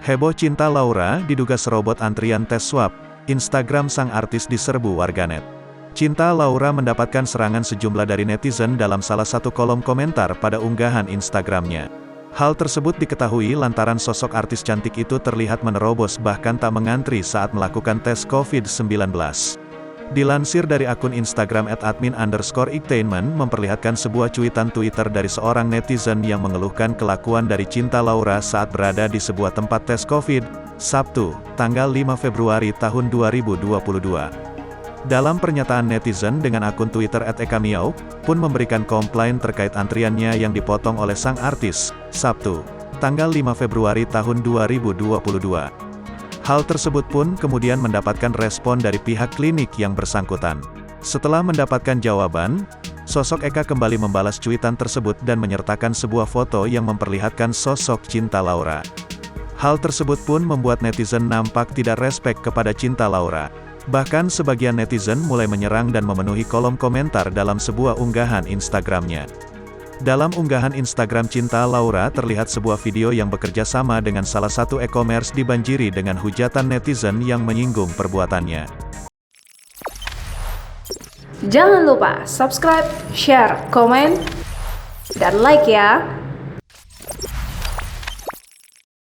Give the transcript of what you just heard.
Heboh cinta Laura diduga serobot antrian tes swab, Instagram sang artis diserbu warganet. Cinta Laura mendapatkan serangan sejumlah dari netizen dalam salah satu kolom komentar pada unggahan Instagramnya. Hal tersebut diketahui lantaran sosok artis cantik itu terlihat menerobos bahkan tak mengantri saat melakukan tes COVID-19. Dilansir dari akun Instagram @admin_entertainment memperlihatkan sebuah cuitan Twitter dari seorang netizen yang mengeluhkan kelakuan dari Cinta Laura saat berada di sebuah tempat tes COVID, Sabtu, tanggal 5 Februari tahun 2022. Dalam pernyataan netizen dengan akun Twitter @ekamiau, pun memberikan komplain terkait antriannya yang dipotong oleh sang artis, Sabtu, tanggal 5 Februari tahun 2022. Hal tersebut pun kemudian mendapatkan respon dari pihak klinik yang bersangkutan. Setelah mendapatkan jawaban, sosok Eka kembali membalas cuitan tersebut dan menyertakan sebuah foto yang memperlihatkan sosok Cinta Laura. Hal tersebut pun membuat netizen nampak tidak respek kepada Cinta Laura. Bahkan sebagian netizen mulai menyerang dan memenuhi kolom komentar dalam sebuah unggahan Instagramnya. Dalam unggahan Instagram Cinta Laura terlihat sebuah video yang bekerja sama dengan salah satu e-commerce dibanjiri dengan hujatan netizen yang menyinggung perbuatannya. Jangan lupa subscribe, share, komen, dan like ya!